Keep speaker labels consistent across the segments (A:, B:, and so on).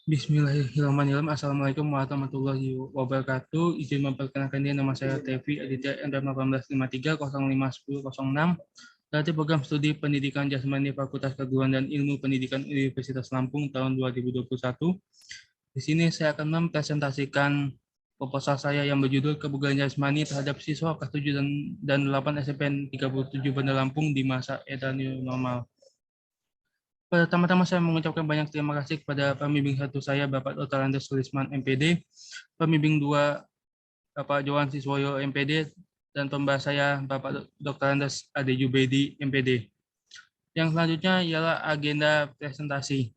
A: Bismillahirrahmanirrahim. Assalamualaikum warahmatullahi wabarakatuh. Izin memperkenalkan diri, nama saya Tevi Aditya NR 1853 dari program studi pendidikan jasmani Fakultas Keguruan dan Ilmu Pendidikan Universitas Lampung tahun 2021. Di sini saya akan mempresentasikan proposal saya yang berjudul Kebugaran Jasmani terhadap siswa kelas 7 dan 8 SMPN 37 Bandar Lampung di masa era new normal. Pertama-tama saya mengucapkan banyak terima kasih kepada pembimbing satu saya, Bapak Dr. Andes Sulisman, MPD, pembimbing dua, Bapak Johan Siswoyo, MPD, dan pembahas saya, Bapak Dr. Andes Ade Jubedi, MPD. Yang selanjutnya ialah agenda presentasi.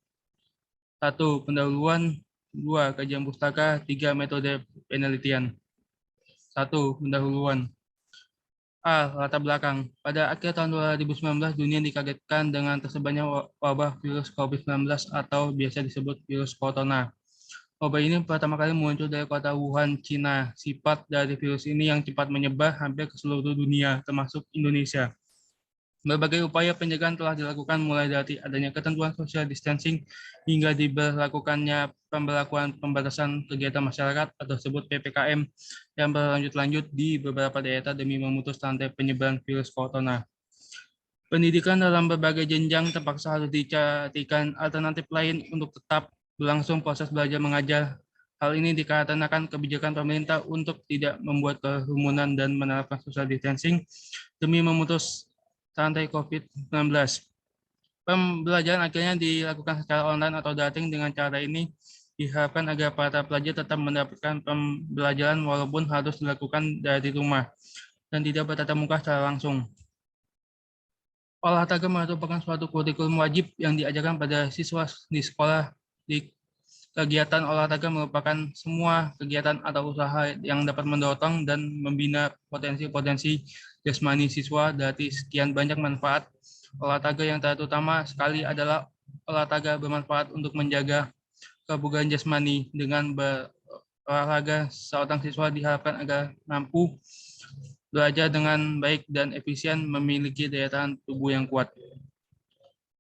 A: 1. Pendahuluan. 2. Kajian pustaka. 3. Metode penelitian. 1. Pendahuluan. Latar belakang. Pada akhir tahun 2019, dunia dikagetkan dengan tersebarnya wabah virus COVID-19 atau biasa disebut virus corona. Wabah ini pertama kali muncul dari kota Wuhan, Cina. Sifat dari virus ini yang cepat menyebar hampir ke seluruh dunia, termasuk Indonesia. Berbagai upaya pencegahan telah dilakukan mulai dari adanya ketentuan social distancing hingga diberlakukannya pembelakuan pembatasan kegiatan masyarakat atau disebut PPKM yang berlanjut-lanjut di beberapa daerah demi memutus rantai penyebaran virus corona. Pendidikan dalam berbagai jenjang terpaksa harus dicarikan alternatif lain untuk tetap berlangsung proses belajar mengajar. Hal ini dikarenakan kebijakan pemerintah untuk tidak membuat kerumunan dan menerapkan social distancing demi memutus rantai COVID-19. Pembelajaran akhirnya dilakukan secara online atau daring. Dengan cara ini diharapkan agar para pelajar tetap mendapatkan pembelajaran walaupun harus dilakukan dari rumah dan tidak bertatap muka secara langsung. Olahraga merupakan suatu kurikulum wajib yang diajarkan pada siswa di sekolah. Di kegiatan olahraga merupakan semua kegiatan atau usaha yang dapat mendorong dan membina potensi-potensi jasmani siswa. Dari sekian banyak manfaat olahraga yang terutama sekali adalah olahraga bermanfaat untuk menjaga kebugaran jasmani. Dengan berolahraga, seorang siswa diharapkan agar mampu belajar dengan baik dan efisien, memiliki daya tahan tubuh yang kuat.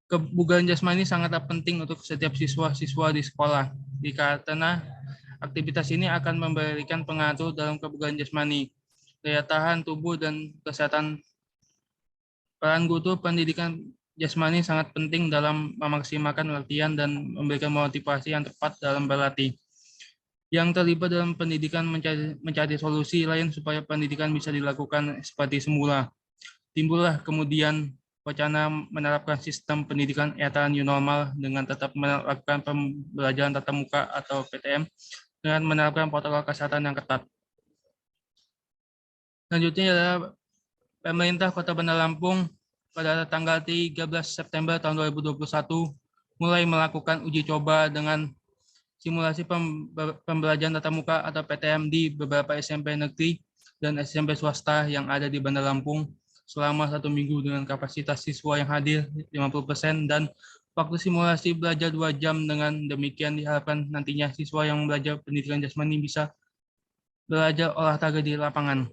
A: Kebugaran jasmani sangatlah penting untuk setiap siswa-siswa di sekolah, karena aktivitas ini akan memberikan pengaruh dalam kebugaran jasmani, daya tahan tubuh, dan kesehatan. Peran guru pendidikan jasmani sangat penting dalam memaksimalkan latihan dan memberikan motivasi yang tepat dalam berlatih. Yang terlibat dalam pendidikan mencari solusi lain supaya pendidikan bisa dilakukan seperti semula. Timbullah kemudian wacana menerapkan sistem pendidikan era new normal dengan tetap melakukan pembelajaran tatap muka atau PTM dengan menerapkan protokol kesehatan yang ketat. Selanjutnya adalah pemerintah Kota Bandar Lampung pada tanggal 13 September tahun 2021 mulai melakukan uji coba dengan simulasi pembelajaran tatap muka atau PTM di beberapa SMP negeri dan SMP swasta yang ada di Bandar Lampung selama 1 minggu dengan kapasitas siswa yang hadir 50% dan waktu simulasi belajar 2 jam. Dengan demikian diharapkan nantinya siswa yang belajar pendidikan jasmani bisa belajar olahraga di lapangan.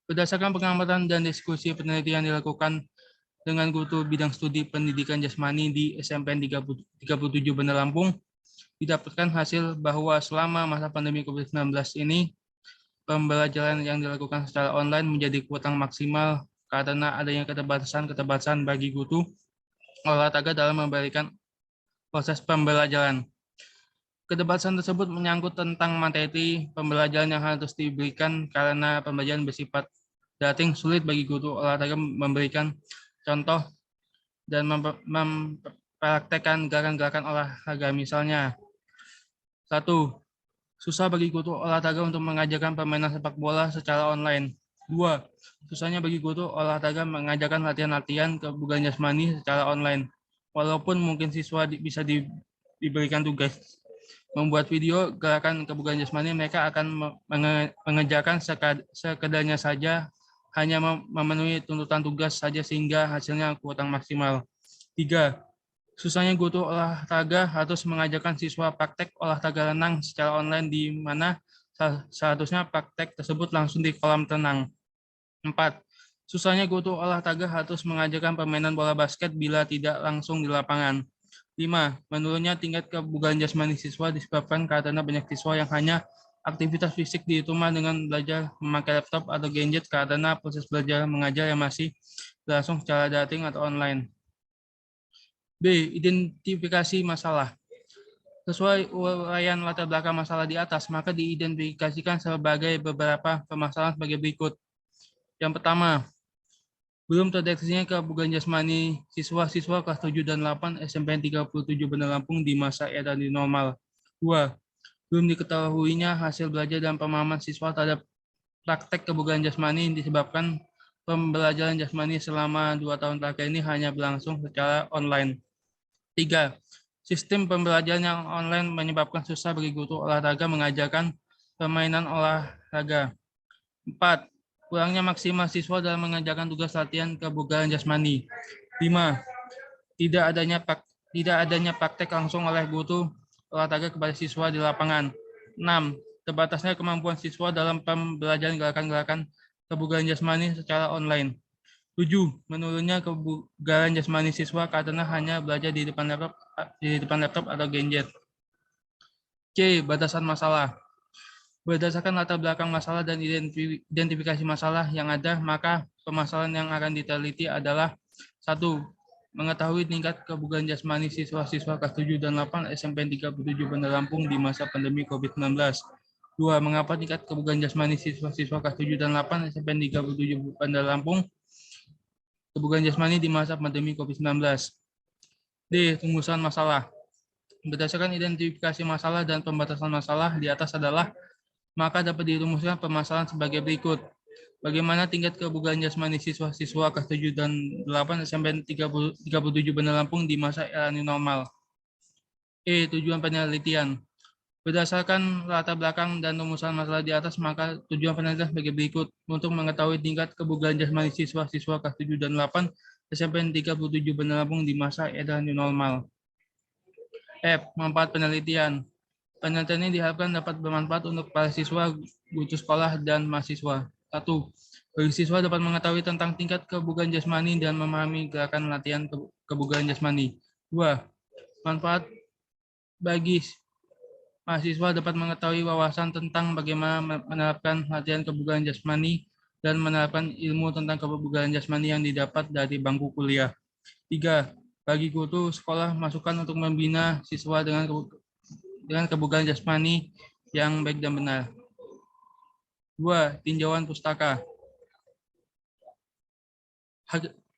A: Berdasarkan pengamatan dan diskusi penelitian dilakukan dengan guru bidang studi pendidikan jasmani di SMPN 37 Bandar Lampung, didapatkan hasil bahwa selama masa pandemi COVID-19 ini, pembelajaran yang dilakukan secara online menjadi kurang maksimal karena adanya keterbatasan bagi guru olahraga dalam memberikan proses pembelajaran. Keterbatasan tersebut menyangkut tentang materi pembelajaran yang harus diberikan karena pembelajaran bersifat daring, sulit bagi guru olahraga memberikan contoh dan mempraktekkan gerakan-gerakan olahraga. Misalnya, 1. Susah bagi guru olahraga untuk mengajarkan permainan sepak bola secara online. 2. Susahnya bagi guru olahraga mengajarkan latihan-latihan kebugaran jasmani secara online. Walaupun mungkin siswa bisa diberikan tugas membuat video gerakan kebugaran jasmani, mereka akan mengerjakan sekedarnya saja, hanya memenuhi tuntutan tugas saja sehingga hasilnya kurang maksimal. 3. Susahnya guru olahraga harus mengajarkan siswa praktek olahraga renang secara online di mana seharusnya praktek tersebut langsung di kolam renang. 4. Susahnya guru olahraga harus mengajarkan permainan bola basket bila tidak langsung di lapangan. 5. Menurunnya tingkat kebugaran jasmani siswa disebabkan karena banyak siswa yang hanya aktivitas fisik di rumah dengan belajar memakai laptop atau gadget karena proses belajar mengajar yang masih berlangsung secara daring atau online. B. Identifikasi masalah. Sesuai uraian latar belakang masalah di atas, maka diidentifikasikan sebagai beberapa permasalahan sebagai berikut. Yang pertama, belum terdeteksinya kebugaran jasmani siswa-siswa kelas 7 dan 8 SMPN 37 Bandar Lampung di masa era new normal. 2. Belum diketahuinya hasil belajar dan pemahaman siswa terhadap praktek kebugaran jasmani disebabkan pembelajaran jasmani selama 2 tahun terakhir ini hanya berlangsung secara online. 3. Sistem pembelajaran yang online menyebabkan susah bagi guru olahraga mengajarkan permainan olahraga. 4. Kurangnya maksimal siswa dalam mengerjakan tugas latihan kebugaran jasmani. 5. Tidak adanya praktek langsung oleh guru olahraga kepada siswa di lapangan. 6. Terbatasnya kemampuan siswa dalam pembelajaran gerakan-gerakan kebugaran jasmani secara online. 7. Menurunnya kebugaran jasmani siswa karena hanya belajar di depan laptop atau gadget. C. Batasan masalah. Berdasarkan latar belakang masalah dan identifikasi masalah yang ada, maka permasalahan yang akan diteliti adalah 1. Mengetahui tingkat kebugaran jasmani siswa-siswa kelas 7 dan 8 SMPN 37 Bandar Lampung di masa pandemi COVID-19. 2. Mengapa tingkat kebugaran jasmani siswa-siswa kelas 7 dan 8 SMPN 37 Bandar Lampung kebugaran jasmani di masa pandemi COVID-19. D. Rumusan masalah. Berdasarkan identifikasi masalah dan pembatasan masalah di atas adalah, maka dapat dirumuskan permasalahan sebagai berikut. Bagaimana tingkat kebugaran jasmani siswa-siswa kelas 7 dan 8 SMPN 37 Bandar Lampung di masa era new normal. E. Tujuan penelitian. Berdasarkan latar belakang dan rumusan masalah di atas, maka tujuan penelitian sebagai berikut. Untuk mengetahui tingkat kebugaran jasmani siswa-siswa kelas 7 dan 8 SMPN 37 Bandar Lampung di masa era new normal. F. Manfaat penelitian. Penelitian ini diharapkan dapat bermanfaat untuk para siswa, guru sekolah, dan mahasiswa. 1. Bagi siswa dapat mengetahui tentang tingkat kebugaran jasmani dan memahami gerakan latihan kebugaran jasmani. 2. Manfaat bagi mahasiswa dapat mengetahui wawasan tentang bagaimana menerapkan latihan kebugaran jasmani dan menerapkan ilmu tentang kebugaran jasmani yang didapat dari bangku kuliah. 3. Bagi guru sekolah masukan untuk membina siswa dengan kebugaran jasmani yang baik dan benar. 2. Tinjauan pustaka.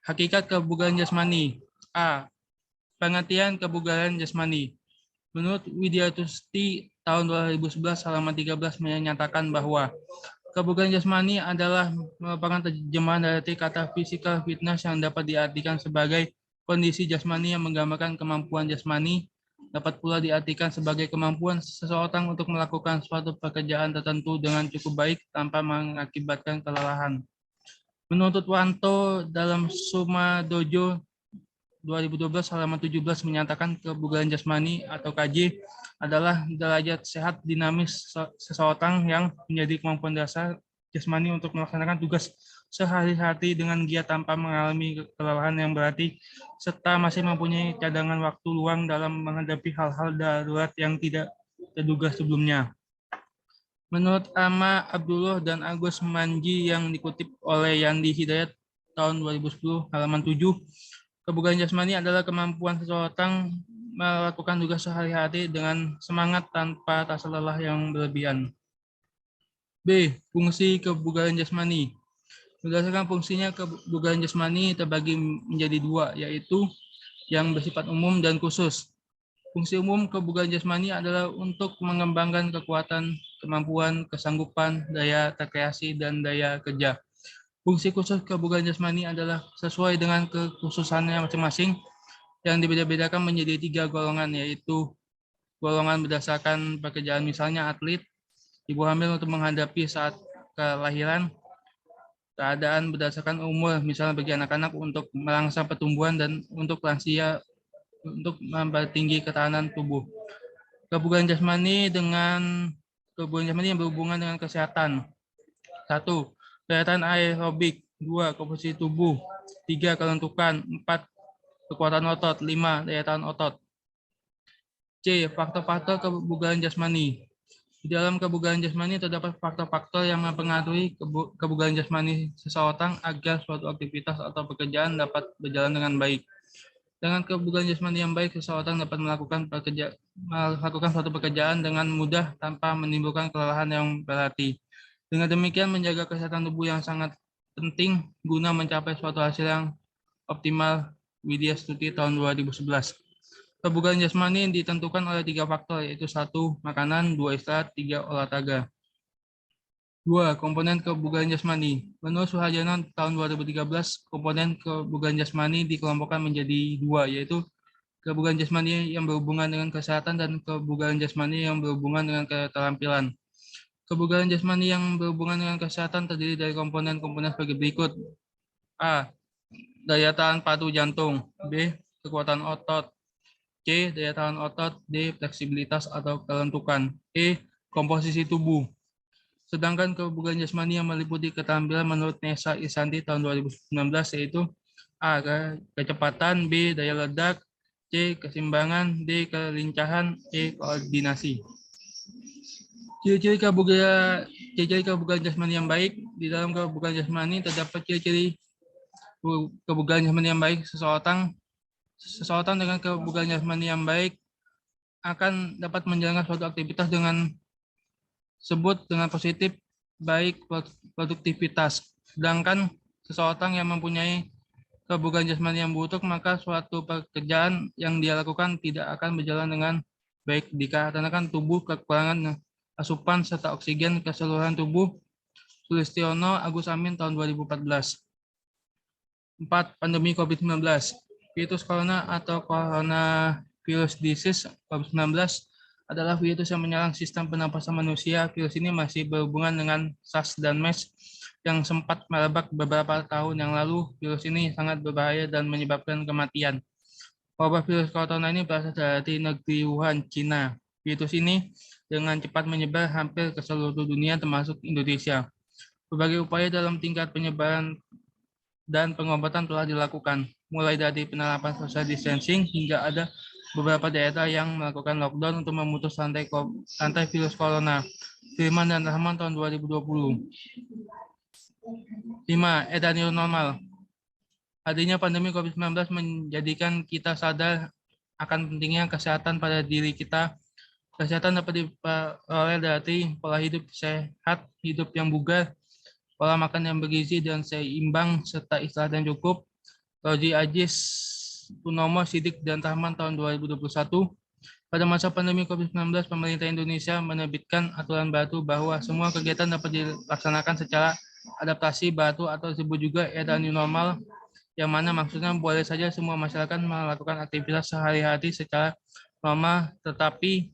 A: Hakikat kebugaran jasmani. A. Pengertian kebugaran jasmani. Menurut Widiatusti tahun 2011 halaman 13 menyatakan bahwa kebugaran jasmani adalah merupakan terjemahan dari kata physical fitness yang dapat diartikan sebagai kondisi jasmani yang menggambarkan kemampuan jasmani, dapat pula diartikan sebagai kemampuan seseorang untuk melakukan suatu pekerjaan tertentu dengan cukup baik tanpa mengakibatkan kelelahan. Menurut Wanto dalam Suma Dojo 2012 halaman 17 menyatakan kebugaran jasmani atau KJ adalah derajat sehat dinamis seseorang yang menjadi kemampuan dasar jasmani untuk melaksanakan tugas sehari-hari dengan giat tanpa mengalami kelelahan yang berarti, serta masih mempunyai cadangan waktu luang dalam menghadapi hal-hal darurat yang tidak terduga sebelumnya. Menurut Ama Abdullah dan Agus Manji yang dikutip oleh Yandi Hidayat tahun 2010 halaman 7, kebugaran jasmani adalah kemampuan seseorang melakukan tugas sehari-hari dengan semangat tanpa rasa lelah yang berlebihan. B. Fungsi kebugaran jasmani. Berdasarkan fungsinya, kebugaran jasmani terbagi menjadi dua, yaitu yang bersifat umum dan khusus. Fungsi umum kebugaran jasmani adalah untuk mengembangkan kekuatan, kemampuan, kesanggupan, daya rekreasi, dan daya kerja. Fungsi khusus kebugaran jasmani adalah sesuai dengan kekhususannya masing-masing yang dibeda-bedakan menjadi 3 golongan, yaitu golongan berdasarkan pekerjaan, misalnya atlet, ibu hamil untuk menghadapi saat kelahiran, keadaan berdasarkan umur, misalnya bagi anak-anak untuk merangsang pertumbuhan, dan untuk lansia untuk mempertinggi ketahanan tubuh. Kebugaran jasmani yang berhubungan dengan kesehatan. 1. Kegiatan aerobik. 2. Komposisi tubuh. 3. Kelentukan. 4. Kekuatan otot. 5. Daya tahan otot. C. Faktor-faktor kebugaran jasmani. Di dalam kebugaran jasmani terdapat faktor-faktor yang mempengaruhi kebugaran jasmani seseorang agar suatu aktivitas atau pekerjaan dapat berjalan dengan baik. Dengan kebugaran jasmani yang baik, seseorang dapat melakukan suatu pekerjaan dengan mudah tanpa menimbulkan kelelahan yang berarti. Dengan demikian, menjaga kesehatan tubuh yang sangat penting guna mencapai suatu hasil yang optimal. Widya Stuti tahun 2011. Kebugaran jasmani ditentukan oleh 3 faktor, yaitu 1. Makanan, 2. Istirahat, 3. Olahraga. 2. Komponen kebugaran jasmani. Menurut Suharjono tahun 2013, komponen kebugaran jasmani dikelompokkan menjadi 2, yaitu kebugaran jasmani yang berhubungan dengan kesehatan dan kebugaran jasmani yang berhubungan dengan keterampilan. Kebugaran jasmani yang berhubungan dengan kesehatan terdiri dari komponen-komponen sebagai berikut. A. Daya tahan padu jantung. B. Kekuatan otot. C. Daya tahan otot. D. Fleksibilitas atau kelentukan. E. Komposisi tubuh. Sedangkan kebugaran jasmani yang meliputi keterampilan menurut Nessa Isanti tahun 2019 yaitu A. Kecepatan. B. Daya ledak. C. Keseimbangan. D. Kelincahan. E. Koordinasi. Ciri-ciri kebugaran jasmani yang baik. Di dalam kebugaran jasmani terdapat ciri-ciri kebugaran jasmani yang baik. Seseorang dengan kebugaran jasmani yang baik akan dapat menjalankan suatu aktivitas dengan positif, baik produktivitas. Sedangkan seseorang yang mempunyai kebugaran jasmani yang buruk, maka suatu pekerjaan yang dia lakukan tidak akan berjalan dengan baik dikarenakan tubuh kekurangan asupan serta oksigen keseluruhan tubuh. Sulistiono Agus Amin tahun 2014. 4. Pandemi COVID-19. Virus corona atau coronavirus disease COVID-19 adalah virus yang menyerang sistem pernapasan manusia. Virus ini masih berhubungan dengan SARS dan MERS yang sempat merebak beberapa tahun yang lalu. Virus ini sangat berbahaya dan menyebabkan kematian. Wabah virus corona ini berasal dari negeri Wuhan, Cina. Virus ini dengan cepat menyebar hampir ke seluruh dunia termasuk Indonesia. Berbagai upaya dalam tingkat penyebaran dan pengobatan telah dilakukan, mulai dari penerapan social distancing hingga ada beberapa daerah yang melakukan lockdown untuk memutus rantai virus corona. Firman dan Rahman tahun 2020. 5. Era new normal. Adanya pandemi COVID-19 menjadikan kita sadar akan pentingnya kesehatan pada diri kita. Kesehatan dapat diperoleh dari pola hidup sehat, hidup yang bugar, pola makan yang bergizi dan seimbang, serta istirahat yang cukup. Roji Ajis, Purnomo, Sidik, dan Tahman tahun 2021. Pada masa pandemi COVID-19, pemerintah Indonesia menerbitkan aturan baru bahwa semua kegiatan dapat dilaksanakan secara adaptasi baru atau disebut juga era new normal, yang mana maksudnya boleh saja semua masyarakat melakukan aktivitas sehari-hari secara normal, tetapi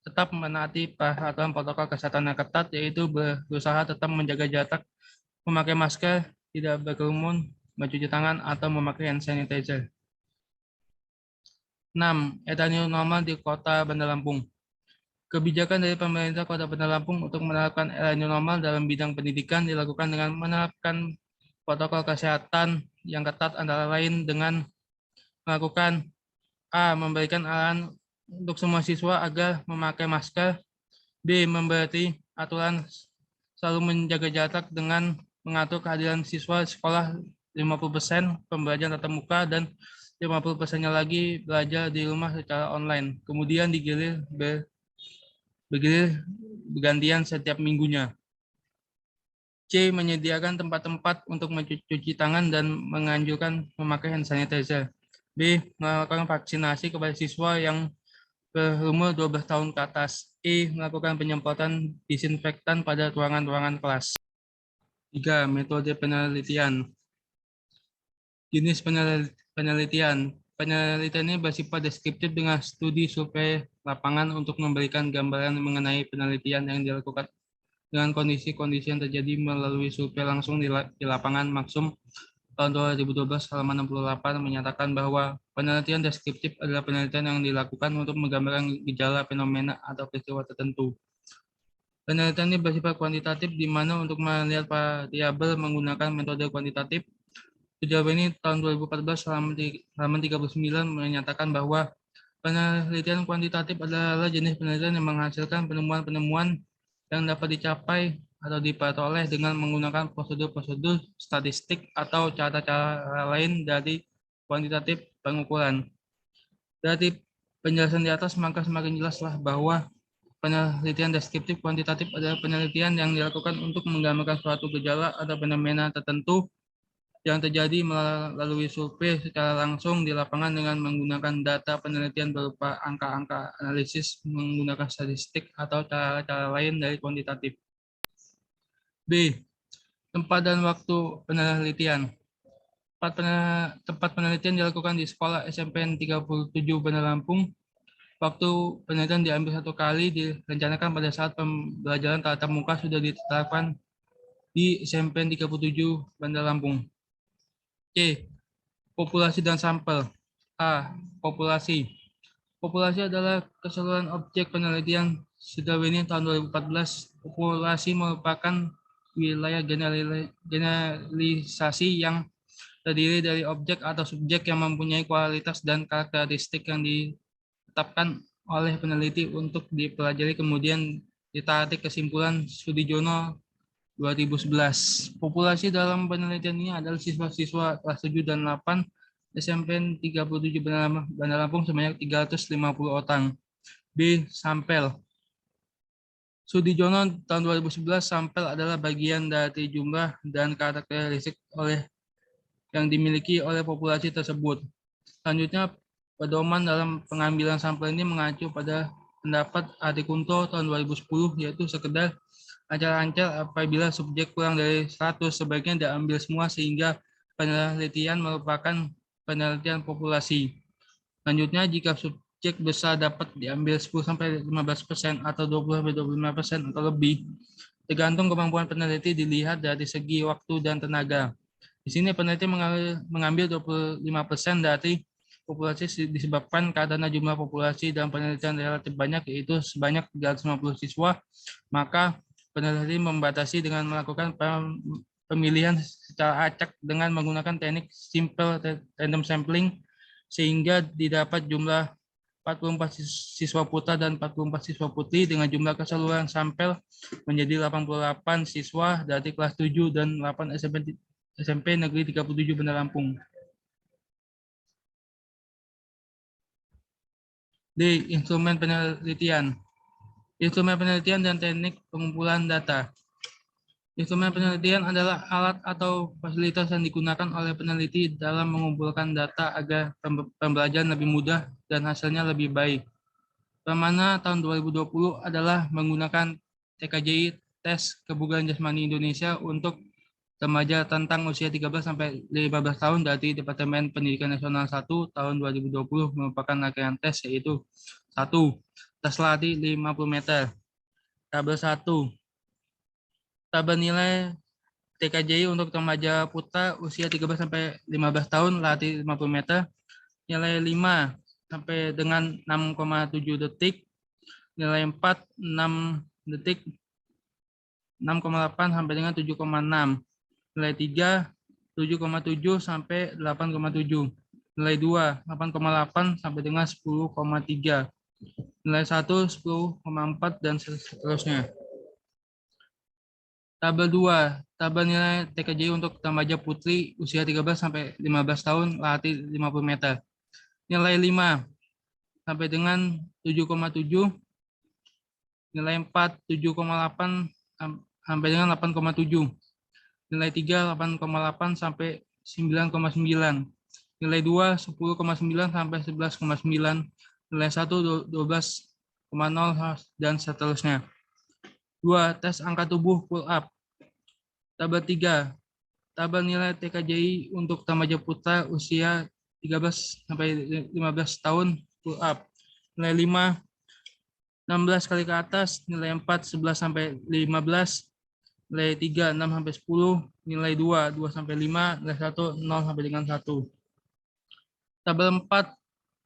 A: tetap menaati peraturan protokol kesehatan yang ketat, yaitu berusaha tetap menjaga jarak, memakai masker, tidak berkerumun, mencuci tangan, atau memakai hand sanitizer. 6. Era new normal di Kota Bandar Lampung. Kebijakan dari pemerintah Kota Bandar Lampung untuk menerapkan era new normal dalam bidang pendidikan dilakukan dengan menerapkan protokol kesehatan yang ketat, antara lain dengan melakukan A. Memberikan arahan untuk semua siswa agar memakai masker. B. Memberi aturan selalu menjaga jarak dengan mengatur kehadiran siswa sekolah 50% pembelajaran tatap muka dan 50%-nya lagi belajar di rumah secara online. Kemudian digilir bergantian setiap minggunya. C. Menyediakan tempat-tempat untuk mencuci tangan dan menganjurkan memakai hand sanitizer. B. Melakukan vaksinasi kepada siswa yang berumur 12 tahun ke atas. E. Melakukan penyemprotan disinfektan pada ruangan-ruangan kelas. 3. Metode penelitian. Jenis penelitian. Penelitian ini bersifat deskriptif dengan studi survei lapangan untuk memberikan gambaran mengenai penelitian yang dilakukan dengan kondisi-kondisi yang terjadi melalui survei langsung di lapangan. Maksum tahun 2012 halaman 68 menyatakan bahwa penelitian deskriptif adalah penelitian yang dilakukan untuk menggambarkan gejala, fenomena, atau peristiwa tertentu. Penelitian ini bersifat kuantitatif, di mana untuk melihat variabel menggunakan metode kuantitatif. Sejauh ini tahun 2014 halaman 39 menyatakan bahwa Penelitian kuantitatif adalah jenis penelitian yang menghasilkan penemuan-penemuan yang dapat dicapai atau diperoleh dengan menggunakan prosedur-prosedur statistik atau cara-cara lain dari kuantitatif pengukuran. Dari penjelasan di atas, maka semakin jelaslah bahwa penelitian deskriptif kuantitatif adalah penelitian yang dilakukan untuk menggambarkan suatu gejala atau fenomena tertentu yang terjadi melalui survei secara langsung di lapangan dengan menggunakan data penelitian berupa angka-angka analisis menggunakan statistik atau cara-cara lain dari kuantitatif. B. Tempat dan waktu penelitian. Tempat penelitian dilakukan di Sekolah SMP 37 Bandar Lampung. Waktu penelitian diambil 1 kali, direncanakan pada saat pembelajaran tatap muka sudah ditetapkan di SMP 37 Bandar Lampung. C. Populasi dan sampel. A. Populasi. Populasi adalah keseluruhan objek penelitian sejauh ini tahun 2014. Populasi merupakan wilayah generalisasi yang terdiri dari objek atau subjek yang mempunyai kualitas dan karakteristik yang ditetapkan oleh peneliti untuk dipelajari, kemudian ditarik kesimpulan Sudijono 2011. Populasi dalam penelitian ini adalah siswa-siswa kelas 7 dan 8 SMP 37 Bandar Lampung sebanyak 350 orang. B. Sampel. Sudijono tahun 2011, sampel adalah bagian dari jumlah dan karakteristik yang dimiliki oleh populasi tersebut. Selanjutnya, pedoman dalam pengambilan sampel ini mengacu pada pendapat Adi Kunto tahun 2010, yaitu sekedar acal-acal apabila subjek kurang dari 100 sebaiknya diambil semua sehingga penelitian merupakan penelitian populasi. Selanjutnya, jika subjek besar dapat diambil 10-15% atau 20-25% atau lebih, tergantung kemampuan peneliti dilihat dari segi waktu dan tenaga. Di sini peneliti mengambil 25% dari populasi disebabkan karena jumlah populasi dan penelitian relatif banyak, yaitu sebanyak 350 siswa, maka peneliti membatasi dengan melakukan pemilihan secara acak dengan menggunakan teknik simple random sampling sehingga didapat jumlah 44 siswa putra dan 44 siswa putri dengan jumlah keseluruhan sampel menjadi 88 siswa dari kelas 7 dan 8 SMP Negeri 37 Bandar Lampung. D. Instrumen penelitian. Instrumen penelitian dan teknik pengumpulan data. Instrumen penelitian adalah alat atau fasilitas yang digunakan oleh peneliti dalam mengumpulkan data agar pembelajaran lebih mudah dan hasilnya lebih baik. Permana tahun 2020 adalah menggunakan TKJI, Tes Kebugaran Jasmani Indonesia, untuk remaja tentang usia 13-15 tahun dari Departemen Pendidikan Nasional 1 tahun 2020 merupakan rangkaian tes, yaitu 1. Tes lari 50 meter. Tabel 1. Tabel nilai TKJI untuk remaja putra usia 13-15 tahun lari 50 meter. Nilai 5 sampai dengan 6,7 detik. Nilai 4, 6 detik. 6,8 sampai dengan 7,6. Nilai 3, 7,7 sampai 8,7. Nilai 2, 8,8 sampai dengan 10,3. Nilai 1, 10,4 dan seterusnya. Tabel 2, tabel nilai TKJI untuk remaja putri usia 13 sampai 15 tahun lari 50 meter. Nilai 5 sampai dengan 7,7. Nilai 4, 7,8 sampai dengan 8,7. Nilai 3, 8,8 sampai 9,9. Nilai 2, 10,9 sampai 11,9. Nilai 1, 12,0 dan seterusnya. 2. Tes angka tubuh pull up. Tabel 3. Tabel nilai TKJI untuk remaja putra usia 13 sampai 15 tahun pull up. Nilai 5, 16 kali ke atas. Nilai 4, 11 sampai 15. Nilai 3, 6 sampai 10, nilai 2, 2 sampai 5, nilai 1, 0 sampai dengan 1. Tabel 4,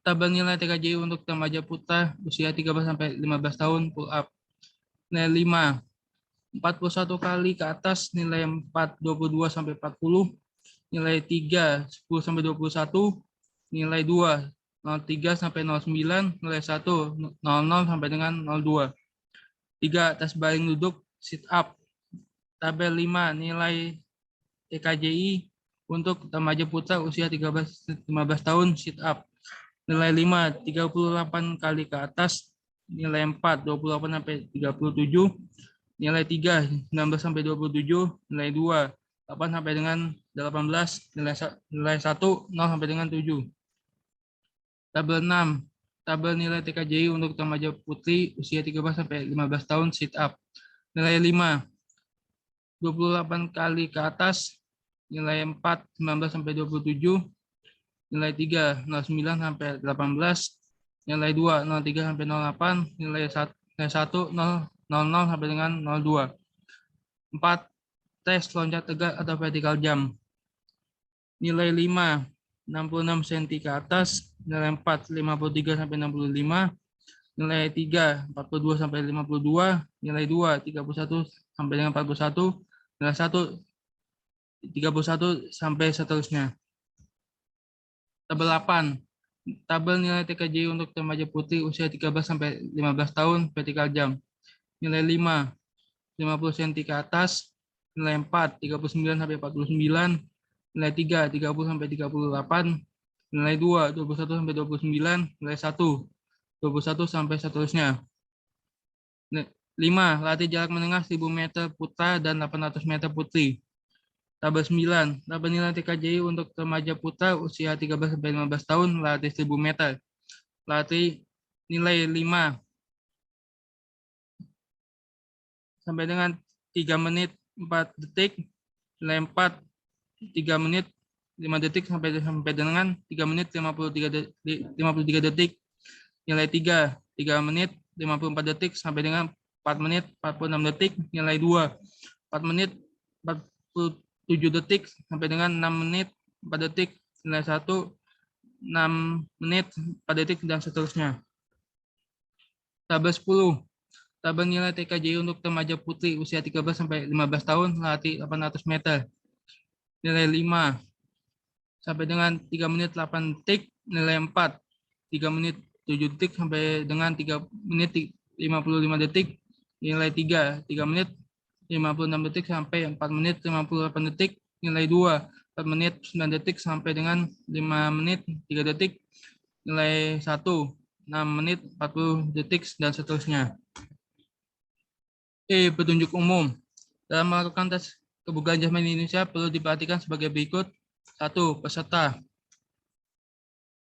A: tabel nilai TKJI untuk remaja putra usia 13 sampai 15 tahun pull up. Nilai 5, 41 kali ke atas, nilai 4, 22 sampai 40, nilai 3, 10 sampai 21, nilai 2, 03 sampai 09, nilai 1, 00 sampai dengan 02. 3. Tes baring duduk sit up. Tabel 5, nilai TKJI untuk remaja putra usia 13-15 tahun sit up. Nilai 5, 38 kali ke atas. Nilai 4, 28 sampai 37. Nilai 3, 19 sampai 27. Nilai 2, 8 sampai dengan 18. Nilai 1, 0 sampai dengan 7. Tabel 6, tabel nilai TKJI untuk remaja putri usia 13 sampai 15 tahun sit up. Nilai 5, 28 kali ke atas. Nilai 4, 19 sampai 27. Nilai 3, 09 sampai 18. Nilai 2, 03 sampai 08. Nilai 1, 00 sampai dengan 02. 4. Tes loncat tegak atau vertical jump. Nilai 5, 66 cm ke atas. Nilai 4, 53 sampai 65. Nilai 3, 42 sampai 52. Nilai 2, 31 sampai dengan 41. Nilai 1, 31 sampai seterusnya. Tabel 8. Tabel nilai TKJI untuk remaja putri usia 13 sampai 15 tahun vertical jump. Nilai 5, 50 cm ke atas. Nilai 4, 39 sampai 49. Nilai 3, 30 sampai 38. Nilai 2, 21 sampai 29. Nilai 1, 21 sampai seterusnya. 5. Latih jarak menengah 1000 meter putra dan 800 meter putri. Tabel 9. Tabel nilai TKJI untuk remaja putra usia 13 sampai 15 tahun latih 1000 meter. Latih nilai 5 sampai dengan 3 menit 4 detik. Nilai 4, 3 menit 5 detik sampai dengan 3 menit 53 detik. Nilai 3, 3 menit 54 detik sampai dengan 4 menit 46 detik. Nilai 2, 4 menit 47 detik sampai dengan 6 menit 4 detik. Nilai 1, 6 menit 4 detik dan seterusnya. Tabel 10. Tabel nilai TKJI untuk remaja putri usia 13 sampai 15 tahun latih 800 meter. Nilai 5 sampai dengan 3 menit 8 detik. Nilai 4, 3 menit 7 detik sampai dengan 3 menit 55 detik. Nilai 3, 3 menit 56 detik sampai 4 menit 58 detik. Nilai 2, 4 menit 9 detik sampai dengan 5 menit 3 detik. Nilai 1, 6 menit 40 detik dan seterusnya. Petunjuk umum. Dalam melakukan tes kebugaran jasmani Indonesia perlu diperhatikan sebagai berikut. 1. Peserta.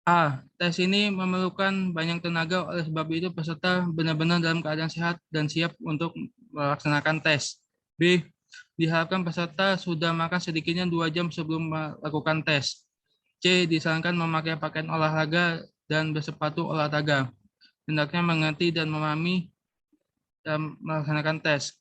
A: A. Tes ini memerlukan banyak tenaga, oleh sebab itu peserta benar-benar dalam keadaan sehat dan siap untuk melaksanakan tes. B. Diharapkan peserta sudah makan sedikitnya 2 jam sebelum melakukan tes. C. Disarankan memakai pakaian olahraga dan bersepatu olahraga. Hendaknya mengerti dan memahami dalam melaksanakan tes.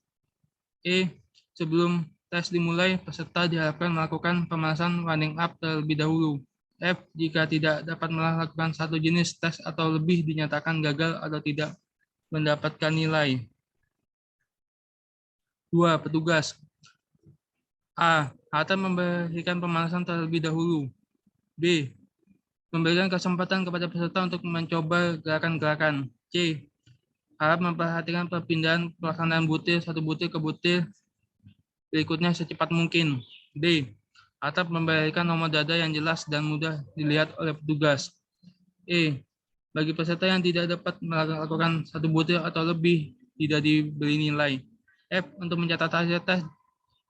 A: E. Sebelum tes dimulai, peserta diharapkan melakukan pemanasan warming up terlebih dahulu. F. Jika tidak dapat melakukan satu jenis tes atau lebih dinyatakan gagal atau tidak mendapatkan nilai. 2. Petugas. A. Harus memberikan pemanasan terlebih dahulu. B. Memberikan kesempatan kepada peserta untuk mencoba gerakan-gerakan. C. Harap memperhatikan perpindahan pelaksanaan butir satu butir ke butir berikutnya secepat mungkin. D. Atap memberikan nomor dada yang jelas dan mudah dilihat oleh petugas. E. Bagi peserta yang tidak dapat melakukan satu butir atau lebih, tidak diberi nilai. F. Untuk mencatat hasil tes,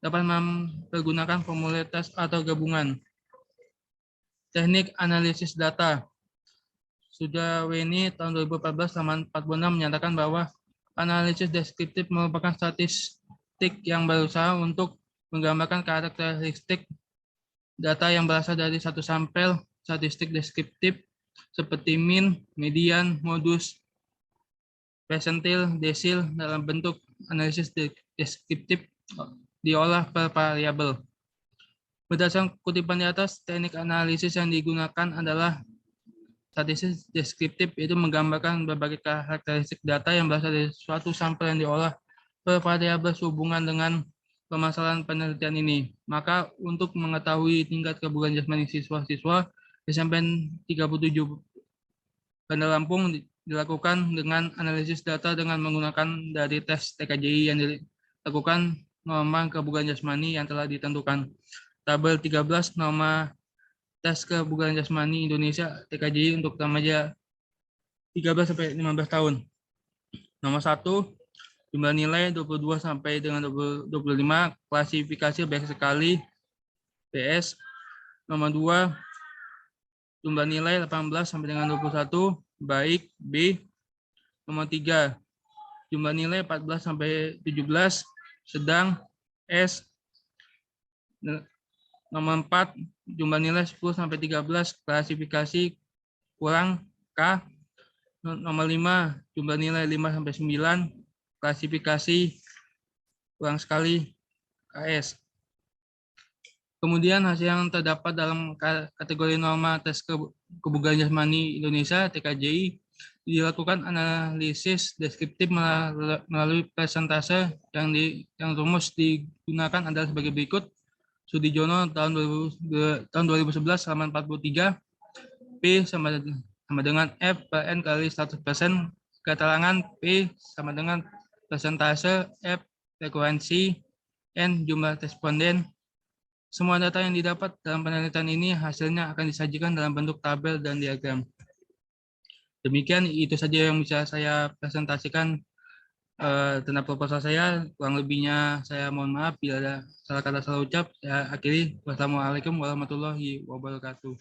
A: dapat mempergunakan formulir tes atau gabungan. Teknik analisis data. Sudaweni tahun 2014 halaman 46 menyatakan bahwa analisis deskriptif merupakan statistik yang berusaha untuk menggambarkan karakteristik data yang berasal dari satu sampel statistik deskriptif seperti mean, median, modus, persentil, desil dalam bentuk analisis deskriptif diolah per variabel. Berdasarkan kutipan di atas, teknik analisis yang digunakan adalah statistik deskriptif, itu menggambarkan berbagai karakteristik data yang berasal dari suatu sampel yang diolah per variabel sehubungan dengan permasalahan penelitian ini. Maka untuk mengetahui tingkat kebugaran jasmani siswa-siswa SMP 37 Banda Lampung dilakukan dengan analisis data dengan menggunakan dari tes TKJI yang dilakukan norma kebugaran jasmani yang telah ditentukan. Tabel 13 norma tes kebugaran jasmani Indonesia TKJI untuk remaja 13 sampai 15 tahun. Nomor 1, jumlah nilai 22 sampai dengan 25, klasifikasi baik sekali PS. Nomor 2, jumlah nilai 18 sampai dengan 21, baik B. Nomor 3, jumlah nilai 14 sampai 17, sedang S. Nomor 4, jumlah nilai 10 sampai 13, klasifikasi kurang K. Nomor 5, jumlah nilai 5 sampai 9, klasifikasi kurang sekali KS. Kemudian hasil yang terdapat dalam kategori norma tes kebugaran jasmani Indonesia TKJI dilakukan analisis deskriptif melalui persentase yang rumus digunakan adalah sebagai berikut. Sudijono tahun 2011 halaman 43, P sama dengan F per N kali 100%, keterangan P sama dengan persentase, F frekuensi, N jumlah responden. Semua data yang didapat dalam penelitian ini hasilnya akan disajikan dalam bentuk tabel dan diagram. Demikian itu saja yang bisa saya presentasikan tentang proposal saya. Kurang lebihnya saya mohon maaf bila ada salah kata salah ucap. Saya akhiri. Wassalamualaikum warahmatullahi wabarakatuh.